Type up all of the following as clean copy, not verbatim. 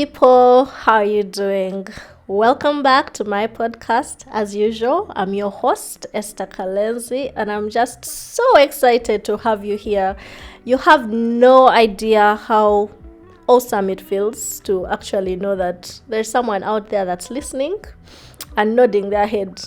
people, how are you doing? Welcome back to my podcast. As usual, I'm your host, Esther Kalenzi, and I'm just so excited to have you here. You have no idea how awesome it feels to actually know that there's someone out there that's listening and nodding their head.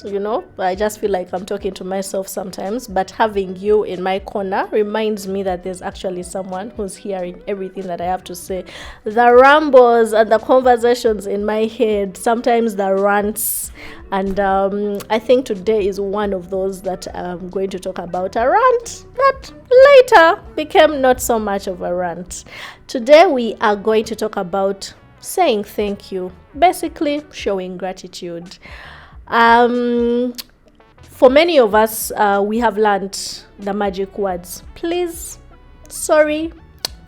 I just feel like I'm talking to myself sometimes, but having you in my corner reminds me that there's actually someone who's hearing everything that I have to say. The rambles and the conversations in my head, sometimes the rants, and I think today is one of those that I'm going to talk about, a rant that later became not so much of a rant. Today we are going to talk about saying thank you, basically showing gratitude. For many of us, we have learned the magic words: please, sorry,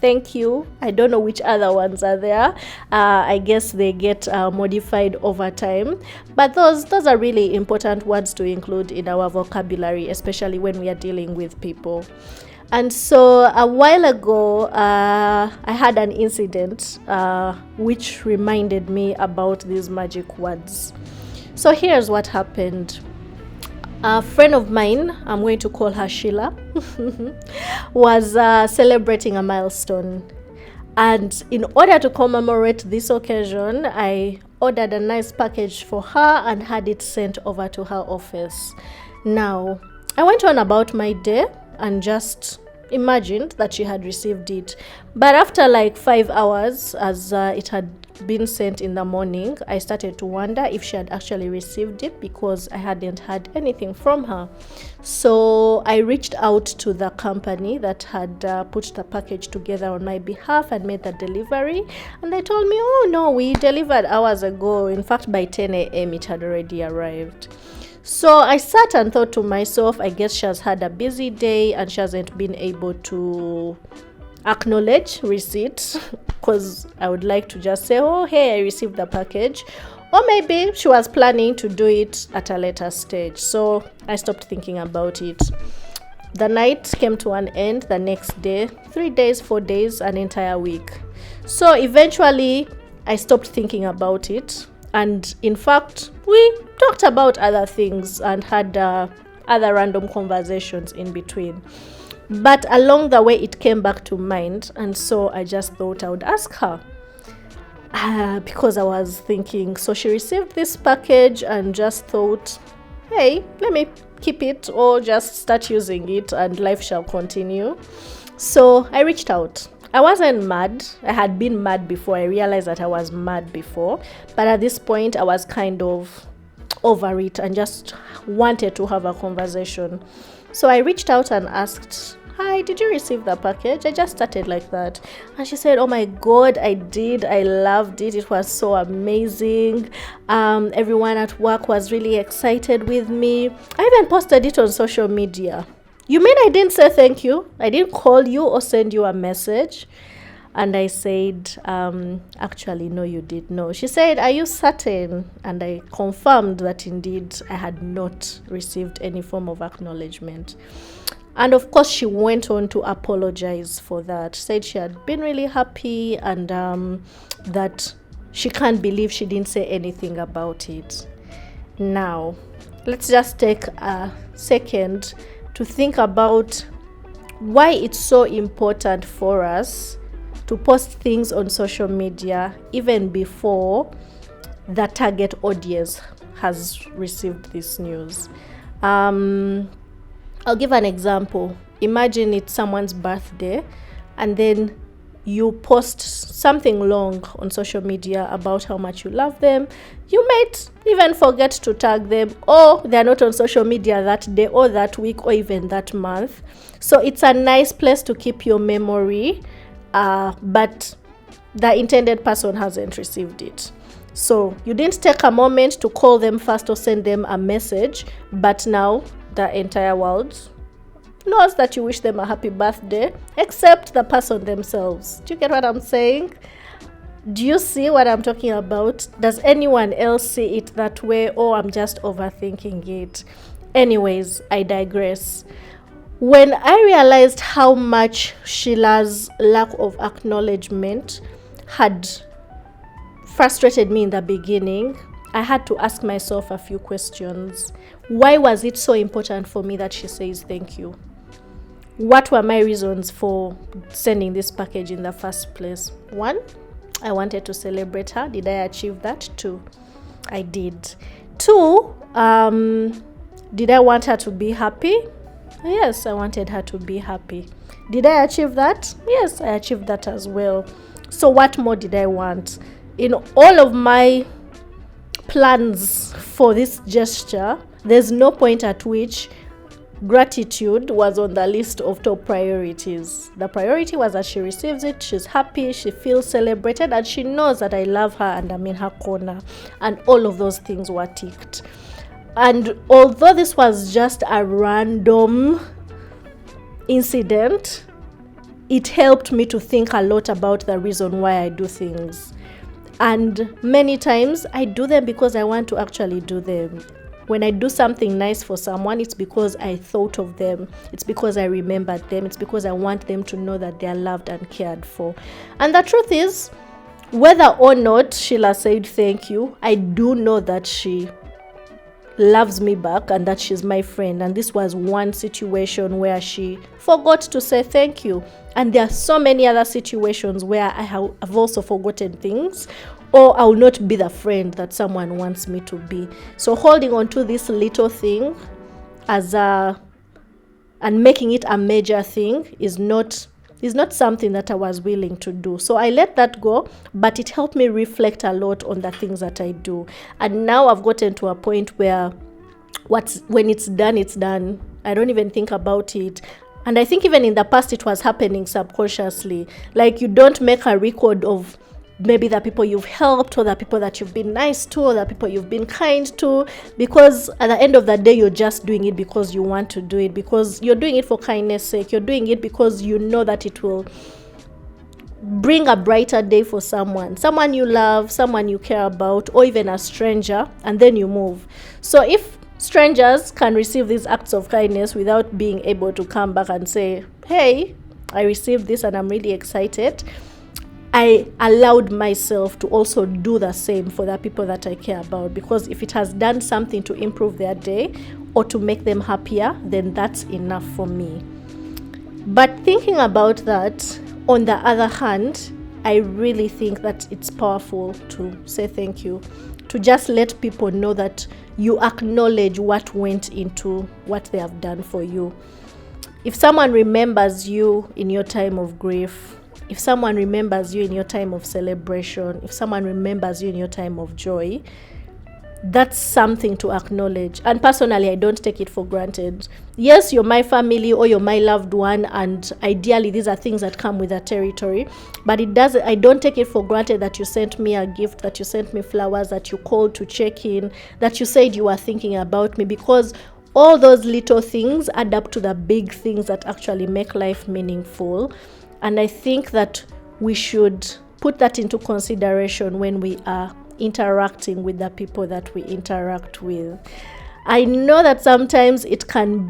thank you. I don't know which other ones are there. I guess they get modified over time, but those are really important words to include in our vocabulary, especially when we are dealing with people. And so a while ago, I had an incident which reminded me about these magic words. So here's what happened. A friend of mine, I'm going to call her Sheila, was celebrating a milestone. And in order to commemorate this occasion, I ordered a nice package for her and had it sent over to her office. Now, I went on about my day and just imagined that she had received it. But after like 5 hours, as it had been sent in the morning, I started to wonder if she had actually received it because I hadn't had anything from her. So I reached out to the company that had put the package together on my behalf and made the delivery, and they told me, oh no, we delivered hours ago. In fact, by 10 a.m. it had already arrived. So I sat and thought to myself, I guess she has had a busy day and she hasn't been able to acknowledge receipt, because I would like to just say, oh, hey, I received the package. Or maybe she was planning to do it at a later stage. So I stopped thinking about it. The night came to an end the next day, 3 days, 4 days, an entire week. So eventually I stopped thinking about it. And in fact, we talked about other things and had other random conversations in between. But along the way, it came back to mind. And so I just thought I would ask her. Because I was thinking, so she received this package and just thought, hey, let me keep it or just start using it and life shall continue. So I reached out. I wasn't mad. I had been mad before. I realized that I was mad before. But at this point, I was kind of over it and just wanted to have a conversation. So I reached out and asked, hi, did you receive the package? I just started like that. And she said, oh my God, I did. I loved it. It was so amazing. Everyone at work was really excited with me. I even posted it on social media. You mean I didn't say thank you? I didn't call you or send you a message? And I said, actually, no, you did. No. She said, are you certain? And I confirmed that indeed I had not received any form of acknowledgement. And of course, she went on to apologize for that. Said she had been really happy and that she can't believe she didn't say anything about it. Now, let's just take a second to think about why it's so important for us to post things on social media even before the target audience has received this news. I'll give an example. Imagine it's someone's birthday and then you post something long on social media about how much you love them. You might even forget to tag them, or they're not on social media that day or that week or even that month. So it's a nice place to keep your memory, but the intended person hasn't received it. So you didn't take a moment to call them first or send them a message, but now the entire world knows that you wish them a happy birthday, except the person themselves. Do you get what I'm saying? Do you see what I'm talking about? Does anyone else see it that way, or I'm just overthinking it? Anyways, I digress. When I realized how much Sheila's lack of acknowledgement had frustrated me in the beginning, I had to ask myself a few questions. Why was it so important for me that she says thank you? What were my reasons for sending this package in the first place? 1, I wanted to celebrate her. Did I achieve that? 2, I did. 2, did I want her to be happy? Yes, I wanted her to be happy. Did I achieve that? Yes, I achieved that as well. So what more did I want? In all of my plans for this gesture, there's no point at which gratitude was on the list of top priorities. The priority was that she receives it, she's happy, she feels celebrated, and she knows that I love her and I'm in her corner. And all of those things were ticked. And although this was just a random incident, it helped me to think a lot about the reason why I do things. And many times I do them because I want to actually do them. When I do something nice for someone, it's because I thought of them. It's because I remembered them. It's because I want them to know that they are loved and cared for. And the truth is, whether or not Sheila said thank you, I do know that she loves me back and that she's my friend. And this was one situation where she forgot to say thank you. And there are so many other situations where I have also forgotten things, or I will not be the friend that someone wants me to be. So holding on to this little thing and making it a major thing is not something that I was willing to do. So I let that go, but it helped me reflect a lot on the things that I do. And now I've gotten to a point where when it's done, it's done. I don't even think about it. And I think even in the past it was happening subconsciously. Like, you don't make a record of maybe the people you've helped, or the people that you've been nice to, or the people you've been kind to, because at the end of the day you're just doing it because you want to do it, because you're doing it for kindness sake. You're doing it because you know that it will bring a brighter day for someone you love, someone you care about, or even a stranger, and then you move. So if strangers can receive these acts of kindness without being able to come back and say, hey, I received this and I'm really excited, I allowed myself to also do the same for the people that I care about, because if it has done something to improve their day or to make them happier, then that's enough for me. But thinking about that, on the other hand, I really think that it's powerful to say thank you, to just let people know that you acknowledge what went into what they have done for you. If someone remembers you in your time of grief, if someone remembers you in your time of celebration, if someone remembers you in your time of joy, that's something to acknowledge. And personally, I don't take it for granted. Yes, you're my family or you're my loved one, and ideally these are things that come with the territory, but I don't take it for granted that you sent me a gift, that you sent me flowers, that you called to check in, that you said you were thinking about me, because all those little things add up to the big things that actually make life meaningful. And I think that we should put that into consideration when we are interacting with the people that we interact with. I know that sometimes it can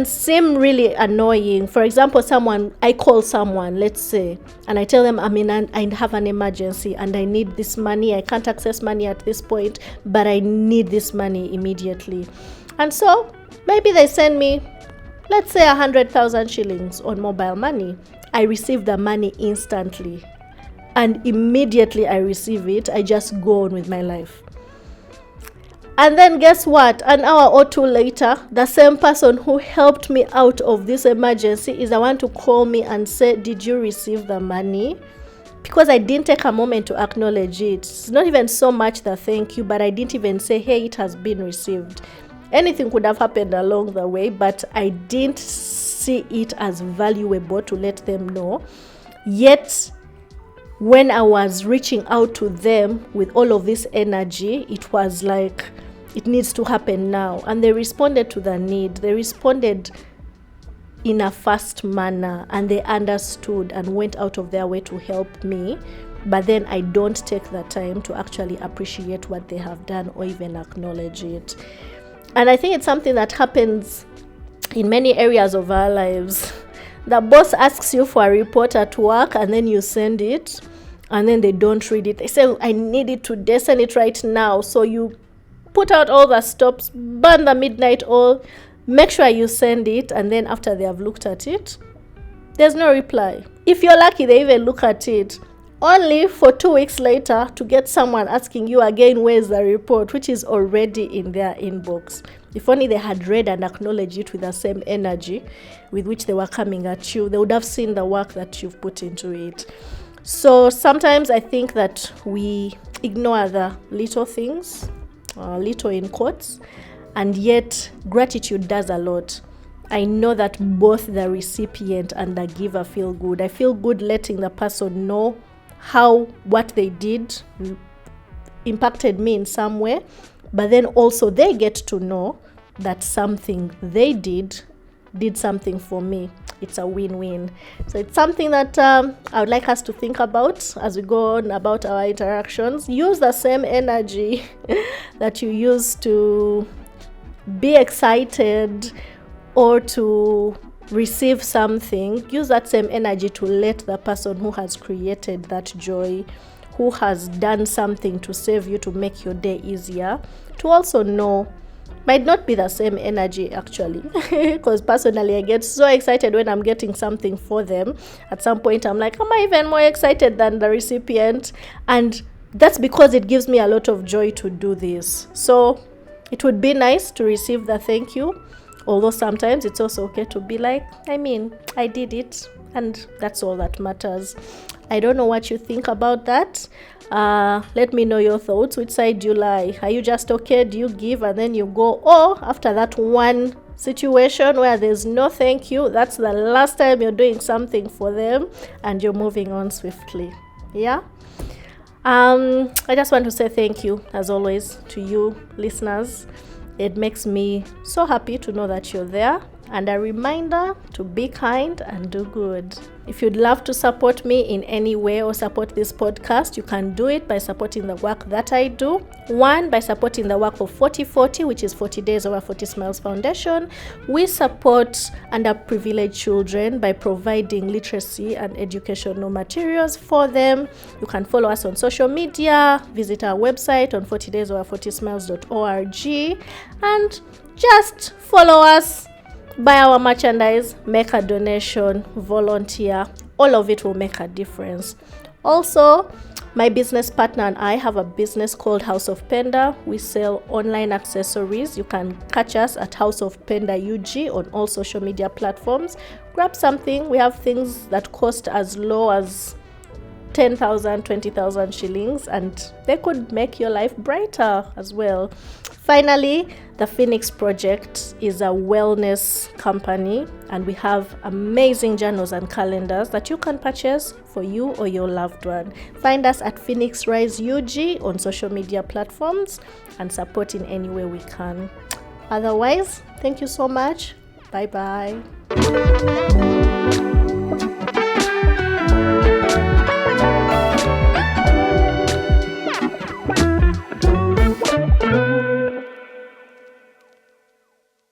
seem really annoying. For example, I call someone, let's say, and I tell them I have an emergency and I need this money. I can't access money at this point, but I need this money immediately. And so maybe they send me, let's say, 100,000 shillings on mobile money. I receive the money instantly. And immediately I receive it, I just go on with my life. And then guess what? An hour or two later, the same person who helped me out of this emergency is the one to call me and say, did you receive the money? Because I didn't take a moment to acknowledge it. It's not even so much the thank you, but I didn't even say, hey, it has been received. Anything could have happened along the way, but I didn't see it as valuable to let them know. Yet, when I was reaching out to them with all of this energy, it was like, it needs to happen now. And they responded to the need. They responded in a fast manner, and they understood and went out of their way to help me. But then I don't take the time to actually appreciate what they have done or even acknowledge it. And I think it's something that happens in many areas of our lives. The boss asks you for a report at work and then you send it. and then they don't read it. They say, I need it today, send it right now. So you put out all the stops, burn the midnight oil, make sure you send it, and then after they have looked at it, there's no reply. If you're lucky, they even look at it, only for 2 weeks later to get someone asking you again, where's the report, which is already in their inbox. If only they had read and acknowledged it with the same energy with which they were coming at you, they would have seen the work that you've put into it. So sometimes I think that we ignore the little things, little in quotes, and yet gratitude does a lot. I know that both the recipient and the giver feel good. I feel good letting the person know how what they did impacted me in some way, but then also they get to know that something they did something for me. It's a win-win. So it's something that I would like us to think about as we go on about our interactions. Use the same energy that you use to be excited or to receive something. Use that same energy to let the person who has created that joy, who has done something to save you, to make your day easier, to also know. Might not be the same energy actually, because personally I get so excited when I'm getting something for them. At some point I'm like, am I even more excited than the recipient? And that's because it gives me a lot of joy to do this. So it would be nice to receive the thank you, although sometimes it's also okay to be like, I did it, and that's all that matters. I don't know what you think about that. Let me know your thoughts. Which side do you like? Are you just okay? Do you give and then you go? Or after that one situation where there's no thank you, that's the last time you're doing something for them and you're moving on swiftly. Yeah. I just want to say thank you, as always, to you listeners. It makes me so happy to know that you're there. And a reminder to be kind and do good. If you'd love to support me in any way or support this podcast, you can do it by supporting the work that I do. One, by supporting the work of 4040, which is 40 Days Over 40 Smiles Foundation. We support underprivileged children by providing literacy and educational materials for them. You can follow us on social media, visit our website on 40daysover40smiles.org, and just follow us. Buy our merchandise, make a donation, volunteer. All of it will make a difference. Also, my business partner and I have a business called House of Penda. We sell online accessories. You can catch us at House of Penda UG on all social media platforms. Grab something. We have things that cost as low as 10,000, 20,000 shillings, and they could make your life brighter as well. Finally, the Phoenix Project is a wellness company, and we have amazing journals and calendars that you can purchase for you or your loved one. Find us at Phoenix Rise UG on social media platforms and support in any way we can. Otherwise, thank you so much. Bye-bye.